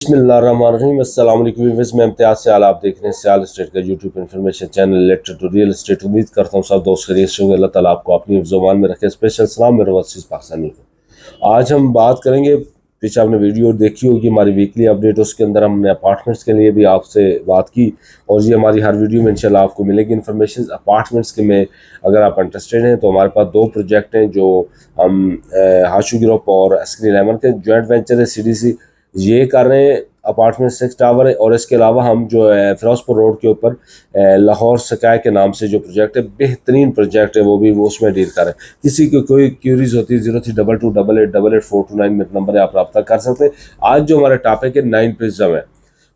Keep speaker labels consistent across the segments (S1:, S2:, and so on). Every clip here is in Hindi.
S1: बिस्मिल्लाहिर्रहमानिर्रहीम। अस्सलाम वालेकुम व्यूअर्स, मैं इम्तियाज़ सियाल, आप देख रहे हैं सियाल स्टेट का YouTube information channel related to real estate. उम्मीद करता हूँ सब दोस्त खैरियत से होंगे। अल्लाह ताला आपको अपनी हिफ्ज़-ओ-मान में रखे। स्पेशल सलाम मेरे वसीस पाकिस्तानी को। आज हम बात करेंगे, पीछे आपने वीडियो देखी होगी हमारी वीकली अपडेट, उसके अंदर हमने अपार्टमेंट्स के लिए भी आपसे बात की और ये हमारी हर वीडियो में इंशाल्लाह आपको मिलेगी इन्फॉर्मेशन अपार्टमेंट्स के में। अगर आप इंटरेस्टेड हैं तो हमारे पास दो प्रोजेक्ट हैं जो हम हाशू ग्रुप और अस्करी लेमन के जॉइंट वेंचर है CDC ये कर रहे हैं। अपार्टमेंट 6 टावर है और इसके अलावा हम जो है फिरोजपुर रोड के ऊपर लाहौर स्काई के नाम से जो प्रोजेक्ट है, बेहतरीन प्रोजेक्ट है, वो उसमें डील कर रहे हैं। किसी को कोई क्यूरीज होती है 032288888429 में नंबर है, आप रब्ता कर सकते हैं। आज जो हमारा टॉपिक है 9 प्रिज्म है।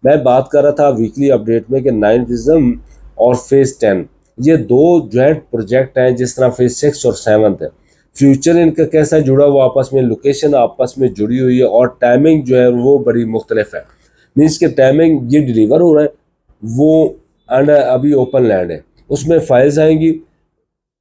S1: मैं बात कर रहा था वीकली अपडेट में कि 9 प्रिज्म और फेज़ 10 ये दो जॉइंट प्रोजेक्ट हैं। जिस तरह फेज़ 6 और 7 है, फ्यूचर इनका कैसा जुड़ा हुआ आपस में, लोकेशन आपस में जुड़ी हुई है और टाइमिंग जो है वो बड़ी मुख्तलिफ है। मीन्स के टाइमिंग ये डिलीवर हो रहा है वो अभी ओपन लैंड है, उसमें फाइल्स आएंगी,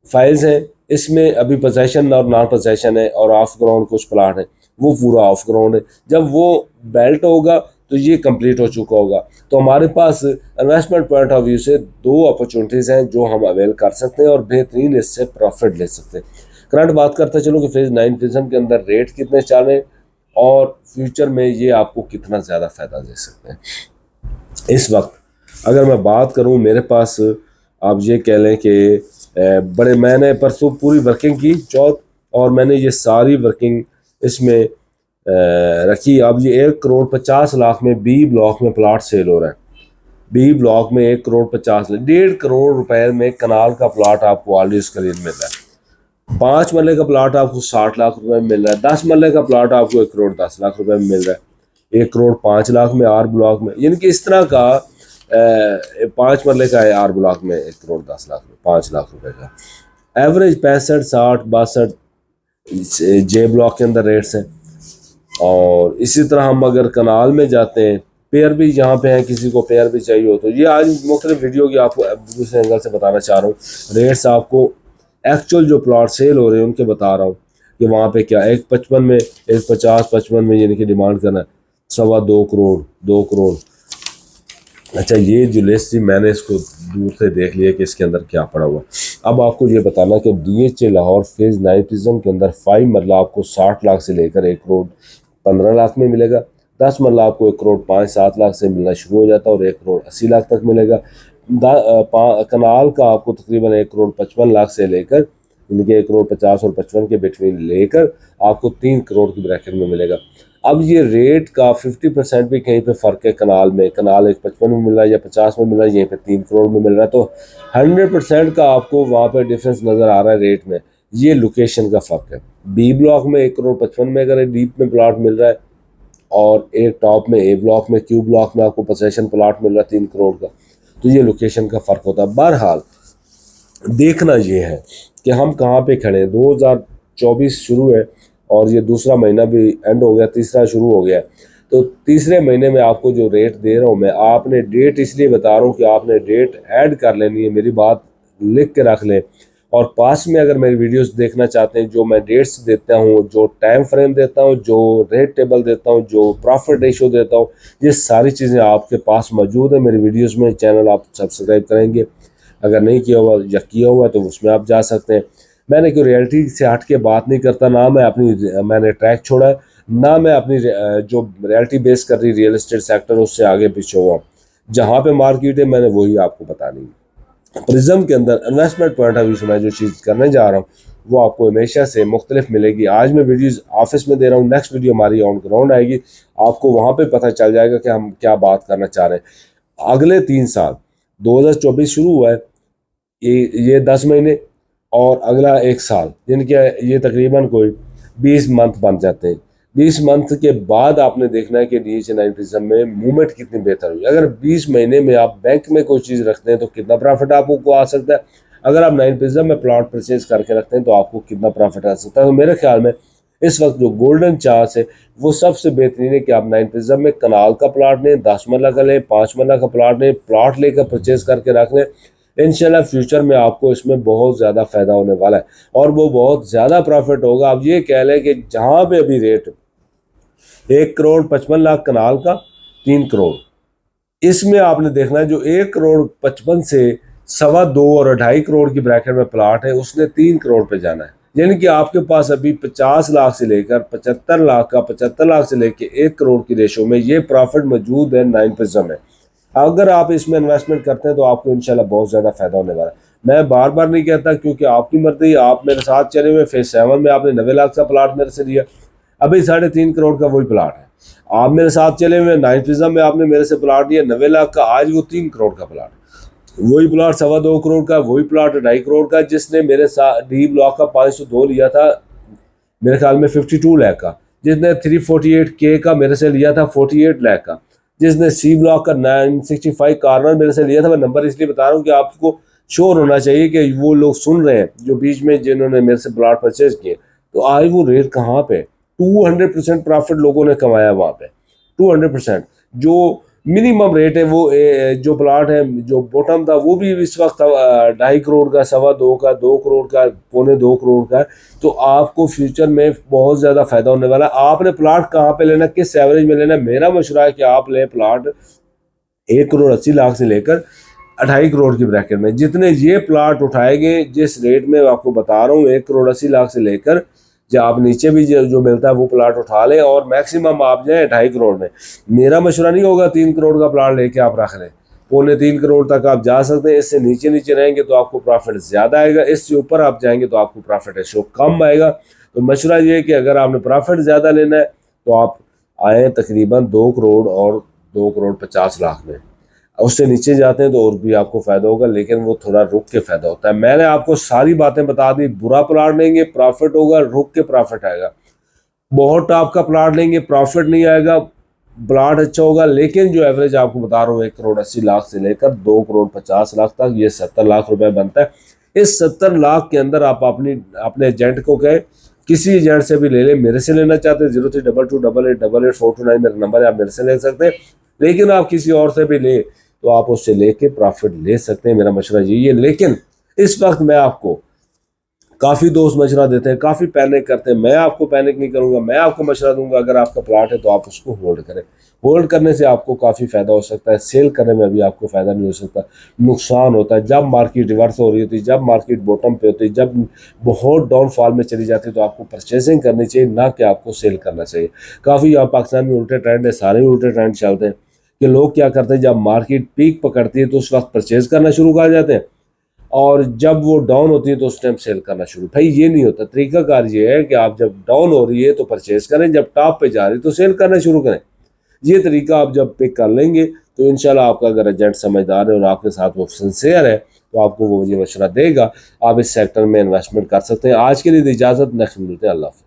S1: फाइल्स हैं इसमें अभी पोजेशन और नॉन पोजेशन है और ऑफ ग्राउंड कुछ प्लाट है, वो पूरा ऑफ ग्राउंड है। जब वो बेल्ट होगा तो ये कंप्लीट हो चुका होगा। तो हमारे पास इन्वेस्टमेंट पॉइंट ऑफ व्यू से दो अपॉर्चुनिटीज़ हैं जो हम अवेल कर सकते हैं और बेहतरीन इससे प्रॉफिट ले सकते हैं। करंट बात करते चलो कि फेज़ 9 प्रिज्म के अंदर रेट कितने चल रहे हैं और फ्यूचर में ये आपको कितना ज़्यादा फ़ायदा दे सकते हैं। इस वक्त अगर मैं बात करूं, मेरे पास आप ये कह लें कि मैंने परसों पूरी वर्किंग की चौथ और मैंने ये सारी वर्किंग इसमें रखी। अब ये 1,50,00,000 में B ब्लॉक में प्लाट सेल हो रहा है। B ब्लॉक में 1,50,00,000 1.5 करोड़ रुपए में कनाल का प्लाट आपको ऑलरेडी उसका रेट मिल रहा है। 5 मरले का प्लाट आपको 60 लाख रुपए में मिल रहा है। 10 मरले का प्लाट आपको 1,10,00,000 रुपए में मिल रहा है। 1,05,00,000 में R ब्लॉक में, यानी कि इस तरह का 5 मरले का है R ब्लॉक में 1,10,00,000 में 5 लाख रुपए का एवरेज 65 60 62 J ब्लॉक के अंदर रेट्स हैं। और इसी तरह हम अगर कनाल में जाते हैं, पेयर भी यहाँ पे हैं, किसी को पेयर भी चाहिए हो तो ये आज मुख्तलिफ वीडियो की आपको दूसरे एंगल से बताना चाह रहा हूँ। रेट्स आपको एक्चुअल जो प्लॉट सेल हो रहे हैं उनके बता रहा हूँ कि वहाँ पे क्या 1,55 में 1,50-55 में यानी कि डिमांड करना है 2.25 करोड़ 2 करोड़। अच्छा, ये जो लिस्ट थी मैंने इसको दूर से देख लिया कि इसके अंदर क्या पड़ा हुआ। अब आपको ये बताना कि DHA लाहौर फेज़ 9 प्रिज्म के अंदर 5 मरला आपको 60 लाख से लेकर 1,15,00,000 में मिलेगा। 10 मरला आपको 1,05,07 लाख से मिलना शुरू हो जाता है और 1,80,00,000 तक मिलेगा। कनाल का आपको तकरीबन 1,55,00,000 से लेकर यानी कि 1,50 और 55 के बिटवीन लेकर आपको 3 करोड़ की ब्रैकेट में मिलेगा। अब ये रेट का 50% भी कहीं पे फ़र्क है। कनाल में, कनाल 1,55 में मिल रहा है या 50 में मिल रहा है, यहीं पे 3 करोड़ में मिल रहा है। तो 100% का आपको वहाँ पे डिफरेंस नज़र आ रहा है रेट में। ये लोकेशन का फ़र्क है। B ब्लॉक में 1,55 में अगर डीप में प्लाट मिल रहा है और एक टॉप में A ब्लॉक में Q ब्लॉक में आपको पोजेशन प्लाट मिल रहा है 3 करोड़ का, तो ये लोकेशन का फ़र्क होता है। बहरहाल देखना ये है कि हम कहाँ पे खड़े हैं। 2024 शुरू है और ये दूसरा महीना भी एंड हो गया, तीसरा शुरू हो गया। तो तीसरे महीने में आपको जो रेट दे रहा हूँ मैं, आपने डेट इसलिए बता रहा हूँ कि आपने डेट ऐड कर लेनी है, मेरी बात लिख के रख लें। और पास में अगर मेरी वीडियोस देखना चाहते हैं, जो मैं डेट्स देता हूँ, जो टाइम फ्रेम देता हूँ, जो रेट टेबल देता हूँ, जो प्रॉफिट रेशो देता हूँ, ये सारी चीज़ें आपके पास मौजूद है मेरी वीडियोस में। चैनल आप सब्सक्राइब करेंगे, अगर नहीं किया हुआ या किया हुआ तो उसमें आप जा सकते हैं। मैंने कोई रियलिटी से हट के बात नहीं करता, ना मैंने ट्रैक छोड़ा है, ना मैं अपनी जो रियलिटी बेस कर रही रियल एस्टेट सेक्टर उससे आगे पीछे हुआ। जहाँ पे मार्केट है मैंने वही आपको बतानी है। प्रिज्म के अंदर इन्वेस्टमेंट पॉइंट ऑफ व्यू से मैं जो चीज़ करने जा रहा हूँ वो आपको हमेशा से मुख्तलिफ मिलेगी। आज मैं वीडियोज़ ऑफिस में दे रहा हूँ, नेक्स्ट वीडियो हमारी ऑन ग्राउंड आएगी, आपको वहाँ पे पता चल जाएगा कि हम क्या बात करना चाह रहे हैं। अगले 3 साल 2024 शुरू हुआ है, ये 10 महीने और अगला 1 साल, यानी कि ये तकरीबन कोई 20 मंथ बन जाते हैं। 20 मंथ के बाद आपने देखना है कि DHA 9 प्रिज्म में मूवमेंट कितनी बेहतर हुई। अगर 20 महीने में आप बैंक में कोई चीज़ रखते हैं तो कितना प्रॉफिट आपको आ सकता है, अगर आप 9 प्रिज्म में प्लॉट परचेज करके रखते हैं तो आपको कितना प्रॉफिट आ सकता है। तो मेरे ख्याल में इस वक्त जो गोल्डन चांस है वो सबसे बेहतरीन है कि आप 9 प्रिज्म में कनाल का प्लाट लें, 10 मरला का लें, 5 मरला का प्लाट लें, प्लाट लेकर परचेज करके रख लें। इंशाल्लाह फ्यूचर में आपको इसमें बहुत ज़्यादा फ़ायदा होने वाला है और वो बहुत ज़्यादा प्रॉफिट होगा। अब ये कह लें कि जहाँ पे अभी रेट 1,55,00,000 कनाल का 3 करोड़। इसमें आपने देखना है जो 1,55 से 2.25 और 2.5 करोड़ की ब्रैकेट में प्लाट है उसने 3 करोड़ पे जाना है। यानी कि आपके पास अभी 50 लाख से लेकर 75 लाख का, 75 लाख से लेकर 1 करोड़ की रेशो में ये प्रॉफिट मौजूद है 9% में। अगर आप इसमें इन्वेस्टमेंट करते हैं तो आपको इंशाल्लाह बहुत ज़्यादा फायदा होने वाला है। मैं बार बार नहीं कहता क्योंकि आपकी मर्जी, आप मेरे साथ चले हुए फेज 7 में आपने 90 लाख का प्लाट मेरे से लिया, अभी 3.5 करोड़ का वही प्लाट है। आप मेरे साथ चले हुए 9 में आपने मेरे से प्लाट लिया 90 लाख का, आज वो 3 करोड़ का प्लाट, वही प्लाट 2.25 करोड़ का, वही प्लाट 2.5 करोड़ का, जिसने मेरे साथ डी ब्लॉक का 502 लिया था मेरे ख्याल में 52 लाख का, जिसने 348K का मेरे से लिया था 48 लाख का, जिसने सी ब्लॉक का 965 कार्नर मेरे से लिया था। मैं नंबर इसलिए बता रहा हूँ कि आपको श्योर होना चाहिए कि वो लोग सुन रहे हैं जो बीच में जिन्होंने मेरे से प्लाट परचेज किए। तो आज वो रेट कहाँ पे, 200% प्रॉफिट लोगों ने कमाया वहाँ पे, 200%। जो मिनिमम रेट है वो जो प्लाट है जो बॉटम था वो भी इस वक्त 2.5 करोड़ का, 2.25 का, 2 करोड़ का, 2.25 करोड़ का। तो आपको फ्यूचर में बहुत ज़्यादा फायदा होने वाला है। आपने प्लाट कहाँ पे लेना, किस एवरेज में लेना, मेरा मशवरा है कि आप लें प्लाट 1,80,00,000 से लेकर 2.5 करोड़ की ब्रैकेट में। जितने ये प्लाट उठाएंगे जिस रेट में आपको बता रहा हूँ 1,80,00,000 से लेकर, जब आप नीचे भी जो मिलता है वो प्लाट उठा लें और मैक्सिमम आप जाए 2.5 करोड़ में। मेरा मशवरा नहीं होगा 3 करोड़ का प्लाट लेके आप रख लें, 2.25 करोड़ तक आप जा सकते हैं। इससे नीचे नीचे रहेंगे तो आपको प्रॉफिट ज़्यादा आएगा, इससे ऊपर आप जाएंगे तो आपको प्रॉफिट रेशो कम आएगा। तो मशवरा ये है कि अगर आपने प्रॉफिट ज़्यादा लेना है तो आप आए तकरीबन 2 करोड़ और 2,50,00,000 में। उससे नीचे जाते हैं तो और भी आपको फ़ायदा होगा, लेकिन वो थोड़ा रुक के फ़ायदा होता है। मैंने आपको सारी बातें बता दी, बुरा प्लाट लेंगे प्रॉफिट होगा, रुक के प्रॉफिट आएगा। बहुत टॉप का प्लाट लेंगे प्रॉफिट नहीं आएगा, प्लाट अच्छा होगा, लेकिन जो एवरेज आपको बता रहा हूँ 1,80,00,000 से लेकर 2,50,00,000 तक, ये 70 लाख रुपए बनता है। इस 70 लाख के अंदर आप अपने एजेंट को कहें, किसी एजेंट से भी ले लें, मेरे से लेना चाहते हैं 032288884229 मेरा नंबर है, आप मेरे से ले सकते हैं। लेकिन आप किसी और से भी ले तो आप उससे लेके प्रॉफिट ले सकते हैं, मेरा मशवरा यही है। लेकिन इस वक्त मैं आपको, काफ़ी दोस्त मशवरा देते हैं, काफ़ी पैनिक करते हैं, मैं आपको पैनिक नहीं करूंगा। मैं आपको मशवरा दूंगा अगर आपका प्लाट है तो आप उसको होल्ड करें। होल्ड करने से आपको काफ़ी फ़ायदा हो सकता है, सेल करने में अभी आपको फ़ायदा नहीं हो सकता, नुकसान होता है। जब मार्केट रिवर्स हो रही होती है, जब मार्केट बॉटम पे होती है, जब बहुत डाउनफॉल में चली जाती है, तो आपको परचेजिंग करनी चाहिए, ना कि आपको सेल करना चाहिए। काफ़ी यहाँ पाकिस्तान में उल्टे ट्रेंड है, सारे उल्टे ट्रेंड चलते हैं कि लोग क्या करते हैं, जब मार्केट पीक पकड़ती है तो उस वक्त परचेज करना शुरू कर जाते हैं, और जब वो डाउन होती है तो उस टाइम सेल करना शुरू। भाई ये नहीं होता, तरीकाकार ये है कि आप जब डाउन हो रही है तो परचेज करें, जब टॉप पे जा रही है तो सेल करना शुरू करें। ये तरीका आप जब पिक कर लेंगे तो इंशाल्लाह आपका अगर एजेंट समझदार है और आपके साथ वो सिंसियर है तो आपको वो ये मशवरा देगा, आप इस सेक्टर में इन्वेस्टमेंट कर सकते हैं। आज के लिए इजाज़त, नेक्स्ट मिलते हैं, अल्लाह हाफ़िज़।